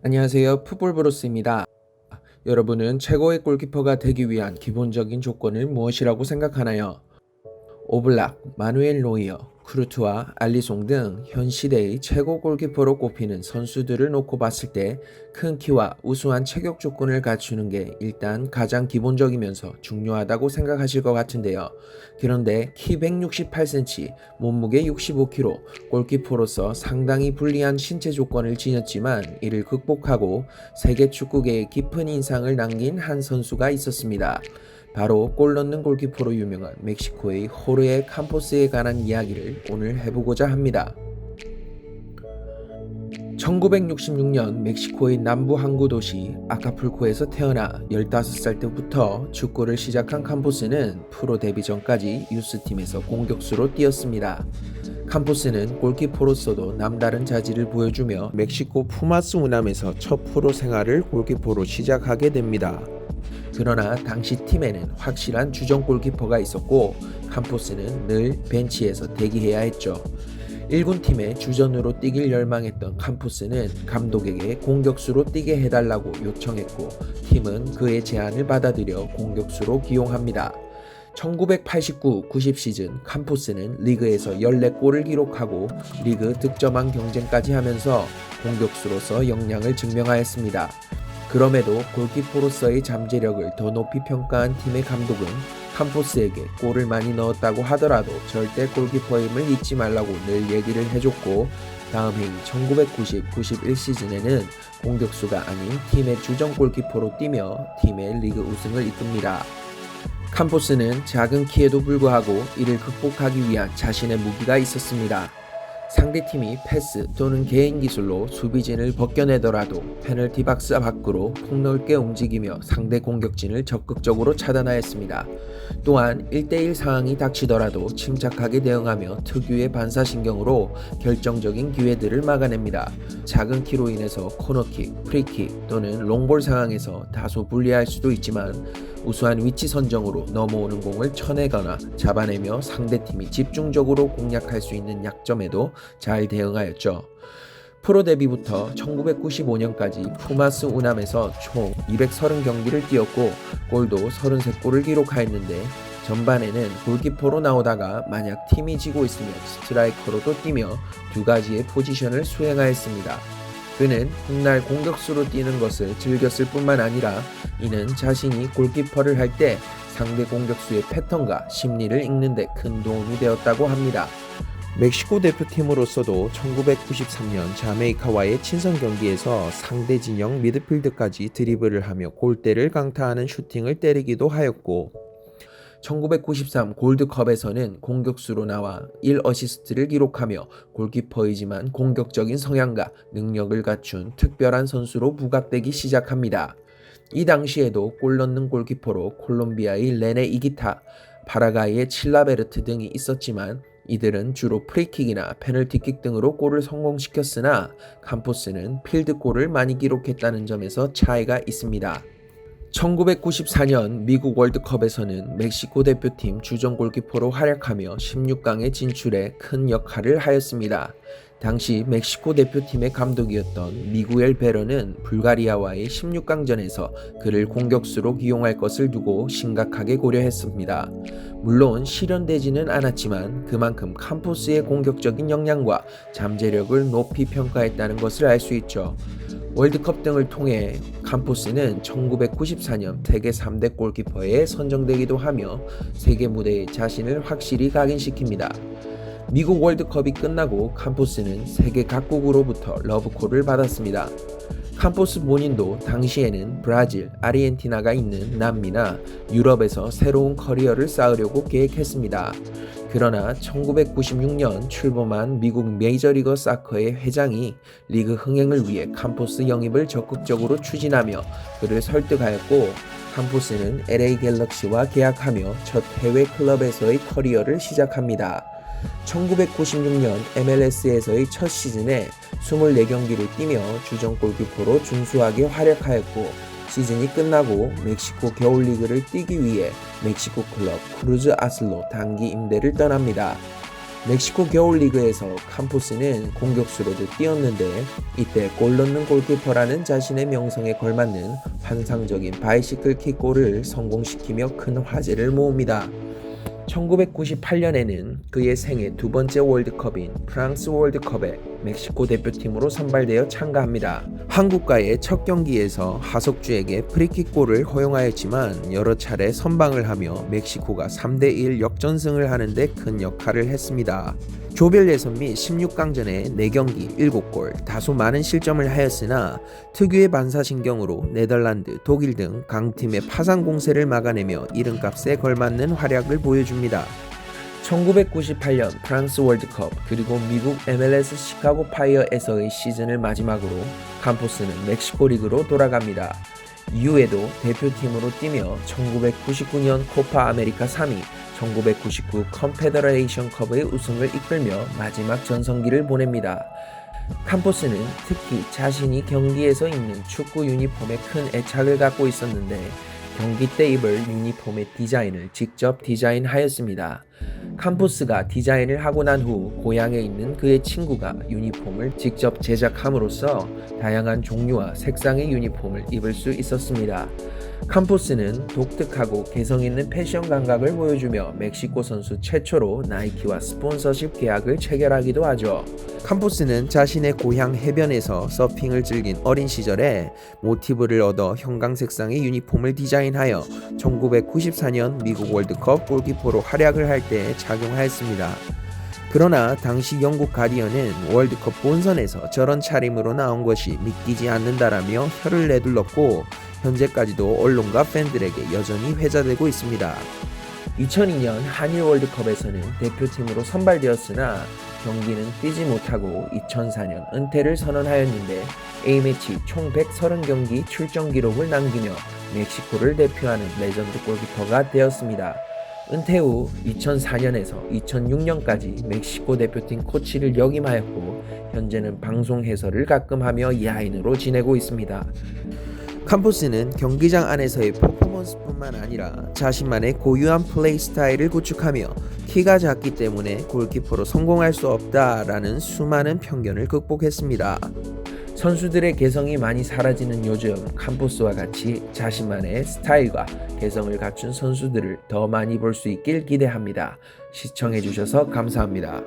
안녕하세요. 풋볼브로스입니다. 여러분은 최고의 골키퍼가 되기 위한 기본적인 조건은 무엇이라고 생각하나요? 오블락, 마누엘 노이어, 크루트와 알리송 등 현 시대의 최고 골키퍼로 꼽히는 선수들을 놓고 봤을 때 큰 키와 우수한 체격 조건을 갖추는 게 일단 가장 기본적이면서 중요하다고 생각하실 것 같은데요. 그런데 키 168cm, 몸무게 65kg, 골키퍼로서 상당히 불리한 신체 조건을 지녔지만 이를 극복하고 세계 축구계에 깊은 인상을 남긴 한 선수가 있었습니다. 바로 골 넣는 골키퍼로 유명한 멕시코의 호르헤 캄포스에 관한 이야기를 오늘 해보고자 합니다. 1966년 멕시코의 남부 항구 도시 아카풀코에서 태어나 15살 때부터 축구를 시작한 캄포스는 프로 데뷔 전까지 유스팀에서 공격수로 뛰었습니다. 캄포스는 골키퍼로서도 남다른 자질을 보여주며 멕시코 푸마스 우남에서 첫 프로 생활을 골키퍼로 시작하게 됩니다. 그러나 당시 팀에는 확실한 주전 골키퍼가 있었고 캄포스는 늘 벤치에서 대기해야 했죠. 1군 팀의 주전으로 뛰길 열망했던 캄포스는 감독에게 공격수로 뛰게 해달라고 요청했고 팀은 그의 제안을 받아들여 공격수로 기용합니다. 1989-90 시즌 캄포스는 리그에서 14골을 기록하고 리그 득점왕 경쟁까지 하면서 공격수로서 역량을 증명하였습니다. 그럼에도 골키퍼로서의 잠재력을 더 높이 평가한 팀의 감독은 캄포스에게 골을 많이 넣었다고 하더라도 절대 골키퍼임을 잊지 말라고 늘 얘기를 해줬고 다음 해인 1990-91 시즌에는 공격수가 아닌 팀의 주전 골키퍼로 뛰며 팀의 리그 우승을 이끕니다. 캄포스는 작은 키에도 불구하고 이를 극복하기 위한 자신의 무기가 있었습니다. 상대팀이 패스 또는 개인 기술로 수비진을 벗겨내더라도 페널티 박스 밖으로 폭넓게 움직이며 상대 공격진을 적극적으로 차단하였습니다. 또한 1대1 상황이 닥치더라도 침착하게 대응하며 특유의 반사신경으로 결정적인 기회들을 막아냅니다. 작은 키로 인해서 코너킥, 프리킥 또는 롱볼 상황에서 다소 불리할 수도 있지만 우수한 위치 선정으로 넘어오는 공을 쳐내거나 잡아내며 상대팀이 집중적으로 공략할 수 있는 약점에도 잘 대응하였죠. 프로 데뷔부터 1995년까지 푸마스 우남에서 총 230경기를 뛰었고 골도 33골을 기록하였는데 전반에는 골키퍼로 나오다가 만약 팀이 지고 있으면 스트라이커로도 뛰며 두 가지의 포지션을 수행하였습니다. 그는 훗날 공격수로 뛰는 것을 즐겼을 뿐만 아니라 이는 자신이 골키퍼를 할 때 상대 공격수의 패턴과 심리를 읽는 데 큰 도움이 되었다고 합니다. 멕시코 대표팀으로서도 1993년 자메이카와의 친선 경기에서 상대 진영 미드필드까지 드리블을 하며 골대를 강타하는 슈팅을 때리기도 하였고 1993 골드컵에서는 공격수로 나와 1어시스트를 기록하며 골키퍼이지만 공격적인 성향과 능력을 갖춘 특별한 선수로 부각되기 시작합니다. 이 당시에도 골 넣는 골키퍼로 콜롬비아의 레네 이기타, 파라과이의 칠라베르트 등이 있었지만 이들은 주로 프리킥이나 페널티킥 등으로 골을 성공시켰으나 캄포스는 필드골을 많이 기록했다는 점에서 차이가 있습니다. 1994년 미국 월드컵에서는 멕시코 대표팀 주전 골키퍼로 활약하며 16강에 진출해 큰 역할을 하였습니다. 당시 멕시코 대표팀의 감독이었던 미구엘 베러는 불가리아와의 16강전에서 그를 공격수로 기용할 것을 두고 심각하게 고려했습니다. 물론 실현되지는 않았지만 그만큼 캄포스의 공격적인 역량과 잠재력을 높이 평가했다는 것을 알 수 있죠. 월드컵 등을 통해 캄포스는 1994년 세계 3대 골키퍼에 선정되기도 하며 세계 무대에 자신을 확실히 각인시킵니다. 미국 월드컵이 끝나고 캄포스는 세계 각국으로부터 러브콜을 받았습니다. 캄포스 본인도 당시에는 브라질, 아르헨티나가 있는 남미나 유럽에서 새로운 커리어를 쌓으려고 계획했습니다. 그러나 1996년 출범한 미국 메이저리거 사커의 회장이 리그 흥행을 위해 캄포스 영입을 적극적으로 추진하며 그를 설득하였고 캄포스는 LA 갤럭시와 계약하며 첫 해외 클럽에서의 커리어를 시작합니다. 1996년 MLS에서의 첫 시즌에 24경기를 뛰며 주전 골키퍼로 준수하게 활약하였고 시즌이 끝나고 멕시코 겨울리그를 뛰기 위해 멕시코 클럽 크루즈 아슬로 단기 임대를 떠납니다. 멕시코 겨울리그에서 캄포스는 공격수로도 뛰었는데 이때 골 넣는 골키퍼라는 자신의 명성에 걸맞는 환상적인 바이시클 킥골을 성공시키며 큰 화제를 모읍니다. 1998년에는 그의 생애 두 번째 월드컵인 프랑스 월드컵에 멕시코 대표팀으로 선발되어 참가합니다. 한국과의 첫 경기에서 하석주에게 프리킥골을 허용하였지만 여러 차례 선방을 하며 멕시코가 3대1 역전승을 하는데 큰 역할을 했습니다. 조별 예선 및 16강전에 4경기 7골, 다소 많은 실점을 하였으나 특유의 반사신경으로 네덜란드, 독일 등 강팀의 파상 공세를 막아내며 이름값에 걸맞는 활약을 보여줍니다. 1998년 프랑스 월드컵 그리고 미국 MLS 시카고 파이어에서의 시즌을 마지막으로 캄포스는 멕시코 리그로 돌아갑니다. 이후에도 대표팀으로 뛰며 1999년 코파 아메리카 3위, 1999 컨페더레이션 컵의 우승을 이끌며 마지막 전성기를 보냅니다. 캄포스는 특히 자신이 경기에서 입는 축구 유니폼에 큰 애착을 갖고 있었는데 경기 때 입을 유니폼의 디자인을 직접 디자인하였습니다. 캄포스가 디자인을 하고 난 후 고향에 있는 그의 친구가 유니폼을 직접 제작함으로써 다양한 종류와 색상의 유니폼을 입을 수 있었습니다. 캄포스는 독특하고 개성 있는 패션 감각을 보여주며 멕시코 선수 최초로 나이키와 스폰서십 계약을 체결하기도 하죠. 캄포스는 자신의 고향 해변에서 서핑을 즐긴 어린 시절에 모티브를 얻어 형광색상의 유니폼을 디자인하여 1994년 미국 월드컵 골키퍼로 활약을 할 때 착용하였습니다. 그러나 당시 영국 가디언은 월드컵 본선에서 저런 차림으로 나온 것이 믿기지 않는다라며 혀를 내둘렀고 현재까지도 언론과 팬들에게 여전히 회자되고 있습니다. 2002년 한일 월드컵에서는 대표팀으로 선발되었으나 경기는 뛰지 못하고 2004년 은퇴를 선언하였는데 A매치 총 130경기 출전 기록을 남기며 멕시코를 대표하는 레전드 골키퍼가 되었습니다. 은퇴 후 2004년에서 2006년까지 멕시코 대표팀 코치를 역임하였고 현재는 방송 해설을 가끔 하며 야인으로 지내고 있습니다. 캄포스는 경기장 안에서의 퍼포먼스뿐만 아니라 자신만의 고유한 플레이 스타일을 구축하며 키가 작기 때문에 골키퍼로 성공할 수 없다라는 수많은 편견을 극복했습니다. 선수들의 개성이 많이 사라지는 요즘 캄포스와 같이 자신만의 스타일과 개성을 갖춘 선수들을 더 많이 볼 수 있길 기대합니다. 시청해주셔서 감사합니다.